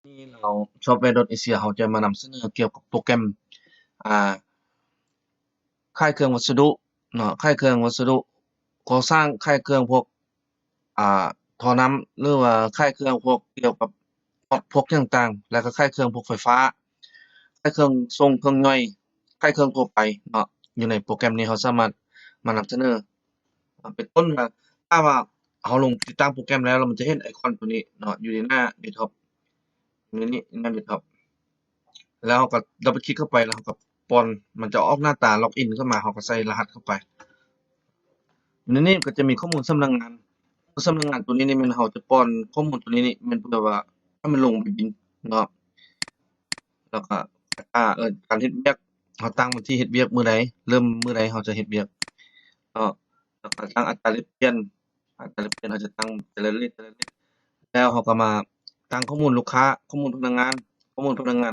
นี่เราซอฟต์แวร์ .asia เราจะมานำเสนอเกี่ยวกับโปรแกรมอ่าค่ายเครื่องวัสดุเนาะค่ายเครื่องวัสดุก่อสร้างค่ายเครื่องพวกอ่าท่อน้ำหรือว่าค่ายเครื่องพวกเกี่ยวกับพวกต่างๆแล้วก็ค่ายเครื่องพวกไฟฟ้าค่ายเครื่องทรงเครื่องย่อยค่ายเครื่องทั่วไปเนาะอยู่ในโปรแกรมนี้เราสามารถมานำเสนอเป็นต้นว่าถ้าว่าเราลงติดตั้งโปรแกรมแล้วมันจะเห็นไอคอนตัวนี้เนาะอยู่ในหน้าเดสก์ท็อปอยู่ในนี้หน้าเดสก์ท็อป แล้วเราก็ดับเบิลคลิกเข้าไปแล้วเราก็ป้อนมันจะออกหน้าตาล็อกอินขึ้นมาเราก็ใส่รหัสเข้าไปในนี้ก็จะมีข้อมูลสำนักงานสำนักงานตัวนี้นี่มันเราจะป้อนข้อมูลตัวนี้นี่มันเพื่อว่าให้มันลงไปบินเนาะแล้วก็การเฮ็ดเวียกเราตั้งวันที่เฮ็ดเวียกมื้อใดเริ่มมื้อใดเราจะเฮ็ดเวียกเนาะแล้วก็ตั้งอัตราแลกเปลี่ยนเราจะตั้งแต่ละเลขแล้วเราก็มาตั้งข้อมูลลูกค้าข้อมูลพนักงาน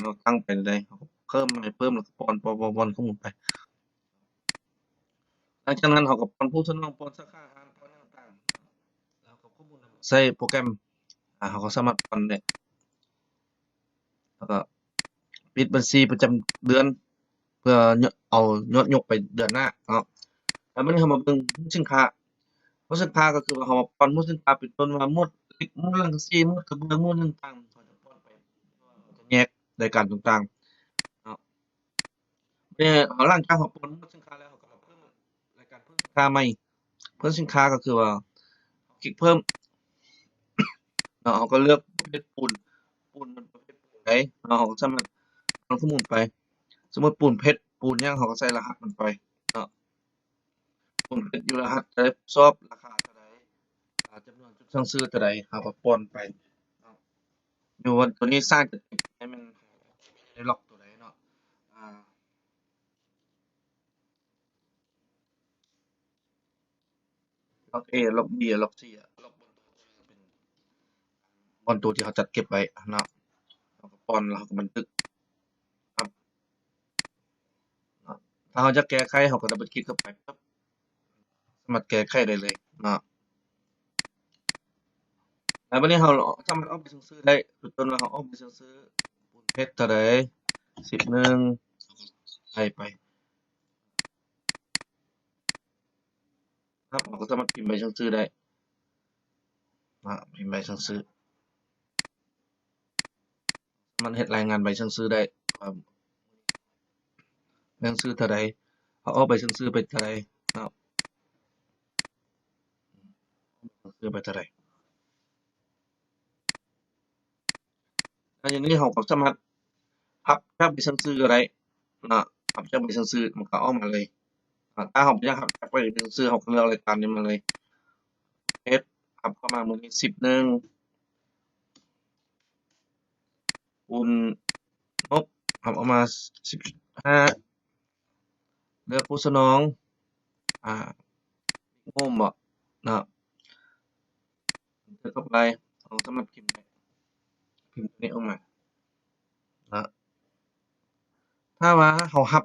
เราตั้งไปได้เราก็เพิ่มแล้วก็ป้อนข้อมูลไป หลังจากนั้นเขาก็ป้อนผู้ทดลองป้อนสาขาอาหารป้อนต่างๆแล้วก็ข้อมูลใส่โปรแกรมเขาก็สามารถป้อนได้แล้วก็ปิดบัญชีประจำเดือนเพื่อยเอายกไปเดือนหน้าเนาะแล้วมันนี้เรามาเบิ่งสินค้าสินค้าก็คือว่าเรามาป้อนหมวดสินค้าเป็นต้นว่าหมวดเหล็กหมวดรังสีหมวดกระเบื้องหมวดต่างๆเขาจะป้อนไปจะแยกรายการต่างๆเนาะหลังจากเราป้อนหมวดสินค้าแล้วเราก็มาเพิ่มรายการเพิ่มสินค้าใหม่เพิ่มสินค้าก็คือว่าคลิกเพิ่ม แล้วเราก็เลือกประเภทปูนมันประเภทปูนใดเราก็สามารถเอาข้อมูลไปสมมุติปูนเพชรปูนหยังเราก็ใส่รหัสมันไปเนาะปูนเพชรอยู่รหัสเท่าใดซอบราคาเท่าใดจำนวนจุดสั่งซื้อเท่าใดเราก็ป้อนไปเนาะอยู่ว่าตัวนี้สร้างจะเก็บให้มันได้ล็อกตัวใดเนาะอ่าล็อก A ล็อก B ล็อก C ล็อกบนตัวที่เขาจัดเก็บไว้เนาะเราก็ป้อนแล้วเราก็บันทึกครับเนาะถ้าเราจะแก้ไขเราก็ดับเบิลคลิกเข้าไปปั๊บสามารถแก้ไขได้เลยเนาะ แล้วบัดนี้เราสามารถเอาไปซื้อๆได้คือต้นว่าเราเอาไปซื้อๆปูนเพชรเท่าใด11ไล่ไปครับเราก็สามารถพิมพ์ใบสั่งซื้อได้พิมพ์ใบสั่งซื้อมันเฮ็ดรายงานใบสั่งซื้อได้ว่าใบสั่งซื้อเท่าใดเขาเอาใบสั่งซื้อไปเท่าใดเนาะซื้อไปเท่าใดแล้วอย่างนี้เราก็สามารถพับใบสั่งซื้อก็ได้เนาะพับจากใบสั่งซื้อมันก็ออกมาเลยถ้าเราบ่อยากพับจากใบสั่งซื้อเราก็เลือกรายการนี้มาเลยเพชรพับเข้ามามื้อนี้10ปูนงบพับออกมา15เลือกผู้สนองอ่า โอ้บ่เนาะเลือกเข้าไปเราสามารถพิมพ์ตัวนี้ออกมาเนาะถ้าว่าเรารับ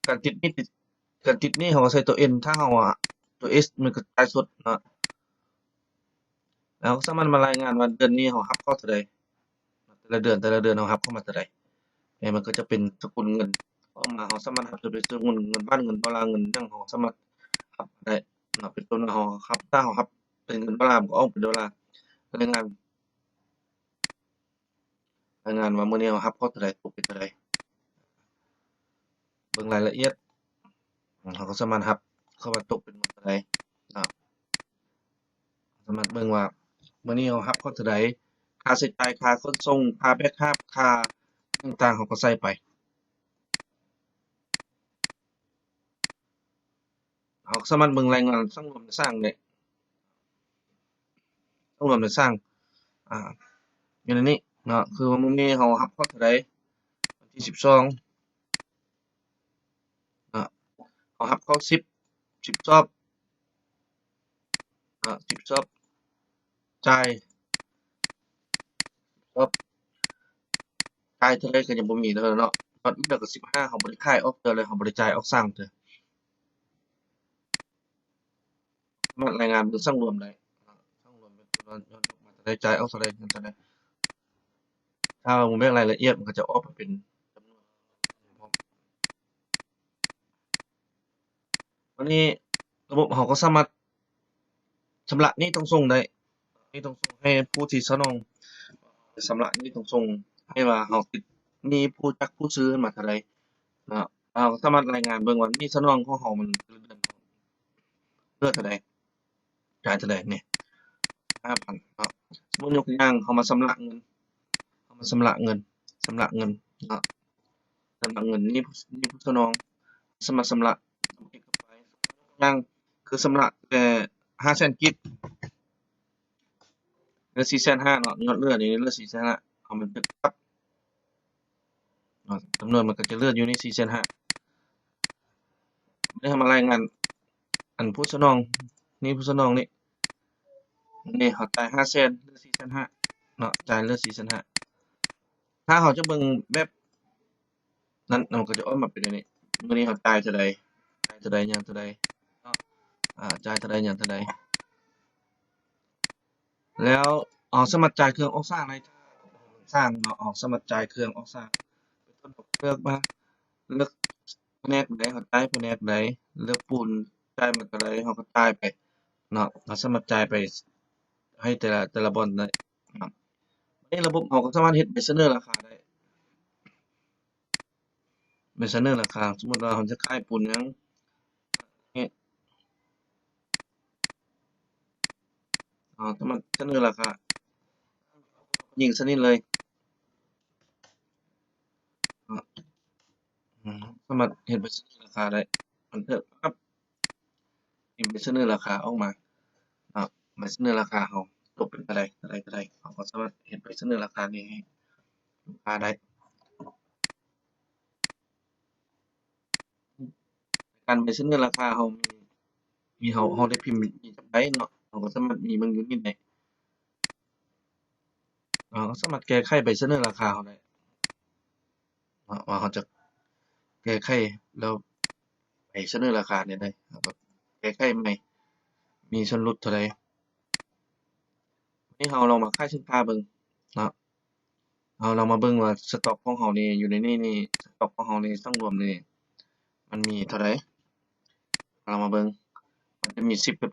การติดหนี้เราก็ใส่ตัว N ถ้าเราตัว S มันก็จ่ายสดเนาะแล้วสามารถมารายงานว่าเดือนนี้เรารับเข้าเท่าใดแต่ละเดือนเรารับเข้ามาเท่าใดมันก็จะเป็นสกุลเงินออกมาเราสามารถรับเป็นสกุลเงินบาทเงินดอลลาร์เงินหยังเราสามารถรับได้เนาะเป็นต้นว่าเรารับถ้าเรารับเป็นเงินดอลลาร์มันก็ออกเป็นดอลลาร์รายงานว่ามื้อนี้เรารับเข้าเท่าใดตกเป็นเท่าใดเบิ่งรายละเอียด เขาก็สามารถรับเข้ามาตกเป็นหมื้อเท่าใดเนาะสามารถเบิ่งว่ามื้อนี้เรารับเขาเท่าใดค่าใช้จ่ายค่าขนส่งค่าแบ็กอัปค่าต่างๆเขาก็ใส่ไปเขาก็สามารถเบิ่งรายงานสำรวมในสร้างได้สำรวมในสร้างอ่าอยู่ในนี้เนาะคือว่ามื้อนี้เรารับเขาเท่าใดวันที่12เนาะเรารับเขา10ซอบ10ซอบจ่ายซอบจ่ายเท่าใดก็ยังบ่มีเด้อเนาะตอนเหลือก็15เราบ่ได้ขายออกเทื่อเลยเราบ่ได้จ่ายออกสร้างเทื่อสามารถรายงานเบิ่งสำรวมได้สำรวมเป็นตัวยอดออกมาเท่าใดจ่ายออกเท่าใดเงินเท่าใด ถ้าบ่แบ่งรายละเอียดมันก็จะออกมาเป็นจำนวนวันนี้ระบบเราก็สามารถชำระหนี้ต้องส่งได้หนี้ต้องส่งให้ผู้ที่สนองชำระหนี้ต้องส่งให้ว่าเราติดหนี้ผู้จักผู้ซื้อมาเท่าใดเนาะเราก็สามารถรายงานเบิ่งว่าหนี้สนองของเรามันเดือนเหลือเท่าใดจ่ายเท่าใดนี่ 5,000 เนาะสมมุติยกตัวอย่างเรามาชำระเงินเรามาชำระเงินชำระเงินเนาะชำระเงินหนี้ผู้สนองสามารถชำระเอกไปอย่างคือชำระแต่500,000กิกเหลือ450,000เนาะยอดเหลือนี่เหลือ450,000เอามันเป็นปั๊บเนาะจำนวนมันก็จะเหลืออยู่ใน450,000ได้มารายงานอันผู้สนองหนี้ผู้สนองนี่เราจ่าย500,000เหลือ450,000เนาะจ่ายเหลือ450,000ถ้าเราจะเบิ่งแบบนั้นมันก็จะออกมาเป็นอันนี้มื้อนี้เราจ่ายเท่าใดจ่ายเท่าใดหยังเท่าใดเนาะจ่ายเท่าใดหยังเท่าใดแล้วสามารถจ่ายเครื่องออกสร้างได้สร้างเนาะสามารถจ่ายเครื่องออกสร้างเป็นต้นเลือกมาเลือกแผนกใดเราจ่ายแผนกใดเลือกปูนจ่ายมาเท่าใดเราก็จ่ายไปเนาะเราสามารถจ่ายไปให้แต่ละบ่อนได้เนาะในระบบเราก็สามารถเฮ็ดใบเสนอราคาได้ใบเสนอราคาสมมุติว่าเราจะขายปูนหยังงี้สามารถเสนอราคายิงซะนี่เลยเนาะสามารถเฮ็ดใบเสนอราคาได้มันเถอะปั๊บมีใบเสนอราคาออกมาเนาะใบเสนอราคาเราตกเป็นเท่าใดเราก็สามารถเฮ็ดใบเสนอราคานี้ให้ลูกค้าได้การใบเสนอราคาเรามีเราได้พิมพ์มีจักใบเนาะเราก็สามารถมีเบิ่งอยู่นิดได้เราก็สามารถแก้ไขใบเสนอราคาเราได้ว่าเราจะแก้ไขแล้วใบเสนอราคาเนี่ยได้เราก็แก้ไขใหม่มีส่วนลดเท่าใดวันนี้เราลองมาขายสินค้าเบิ่งเนาะเรามาเบิ่งว่าสต็อกของเรานี่อยู่ในนี่สต็อกของเรานี่ทั้งรวมนี่มันมีเท่าใดเรามาเบิ่งมันจะมี10กับ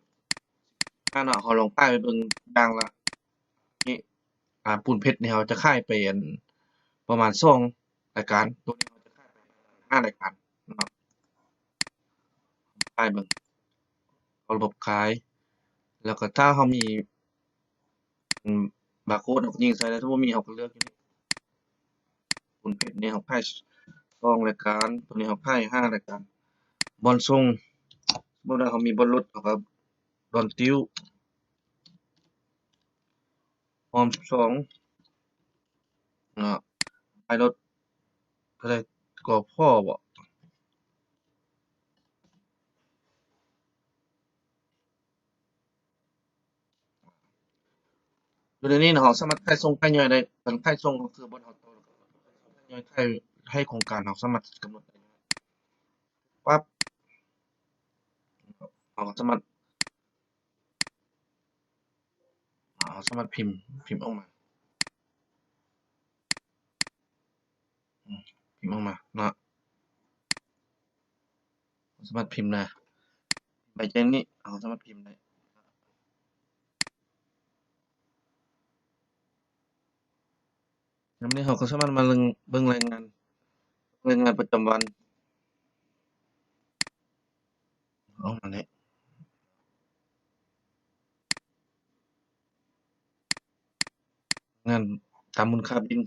เนาะเราลองป้ายไปเบิ่งอย่างละนี่ปูนเพชรนี่เราจะขายไปอันประมาณ2รายการตัวนี้เราจะขายไป5รายการเนาะป้ายเบิ่งระบบขายแล้วก็ถ้าเรามีอืมบาร์โคดเราก็ยิงใส่ได้ถ้าบ่มีเราก็เลือกอยู่นี่ปูนเพชรนี่เราขาย2รายการตัวนี้เราขาย5รายการบอนส่งสมมุติว่าเรามีบอนรถเราก็ดอนติ้วออม12เนาะขายรถเท่าใดก็พอบ่อยู่ในนี้น่ะเราสามารถขายส่งขายย่อยได้คันขายส่งก็คือบ่เอาตัวแล้วก็ขายย่อยให้โครงการเราสามารถกำหนดได้ปั๊บเราก็สามารถพิมพ์ออกมาพิมพ์ออกมาเนาะสามารถพิมพ์ได้ใบแจ้งนี้เราสามารถพิมพ์ได้นำนี้เราก็สามารถมาเบิ่งรายงานประจำวันออกมาได้งานตามมูลค่าบิล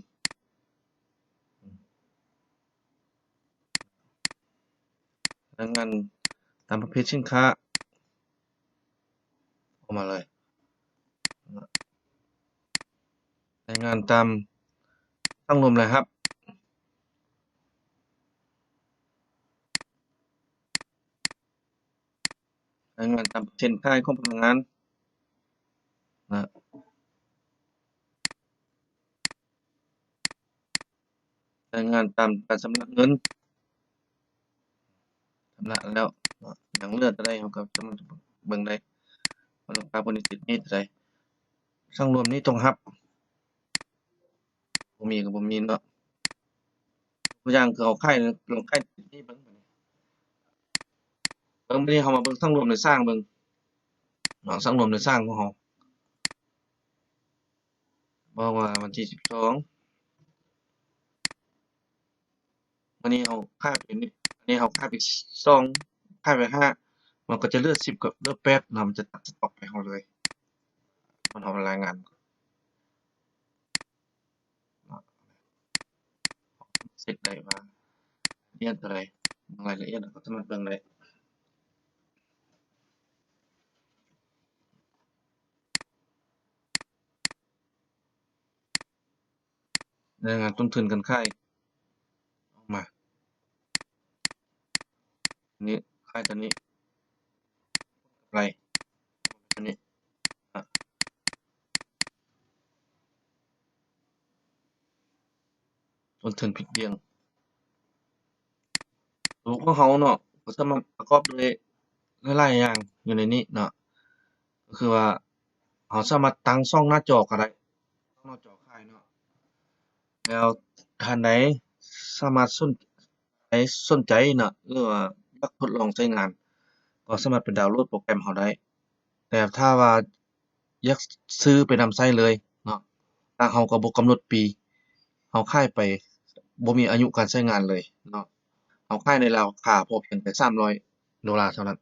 รายงานตามประเภทสินค้าออกมาเลยรายงานตามทั้งรวมรายรับรายงานตามเปอร์เซ็นต์ขายของพนักงานนะรายงานตามการชำระเงินชำระแล้วเนาะหยังเหลือเท่าใดเราก็สามารถเบิ่งได้ว่าลูกค้าผู้นี้ติดหนี้เท่าใดทั้งรวมนี้ต้องรับ บ่มีก็บ่มีเนาะตัวอย่างคือเอาค่ายลองค่ายนี่เบิ่งบัดนี้บัดนี้เรามาเบิ่งทั้งรวมในสร้างเบิ่งเนาะทั้งรวมในสร้างของเราบอกว่าวันที่12วันนี้เราค่ายไปนี่อันนี้เราค่ายไป2ค่ายไป5มันก็จะเหลือ10กับเหลือ8เนาะมันจะตัดสต็อกให้เราเลยมันเรารายงานเนาะเช็กได้ว่าเรียนเท่าใดรายละเอียดก็สามารถเบิ่งได้รายงานต้นทุนการค่ายออกมาอันนี้ค่ายตัวนี้กำไรตัวนี้อะต้นทุนพริกเลี้ยงสูตรของเราเนาะก็สามารถประกอบด้วยหลายๆอย่างอยู่ในนี้เนาะก็คือว่าเราสามารถตั้งช่องหน้าจอก็ได้ช่องหน้าจอค่ายเนาะแล้วท่านใดสามารถสนใจเนาะหรือว่าอยากทดลองใช้งานก็สามารถไปดาวน์โหลดโปรแกรมเราได้แต่ถ้าว่าอยากซื้อไปนำใช้เลยเนาะทางเราก็บ่กำหนดปีเราขายไปบ่มีอายุการใช้งานเลยเนาะเราขายในราคาพอเพียงแต่$300เท่านั้น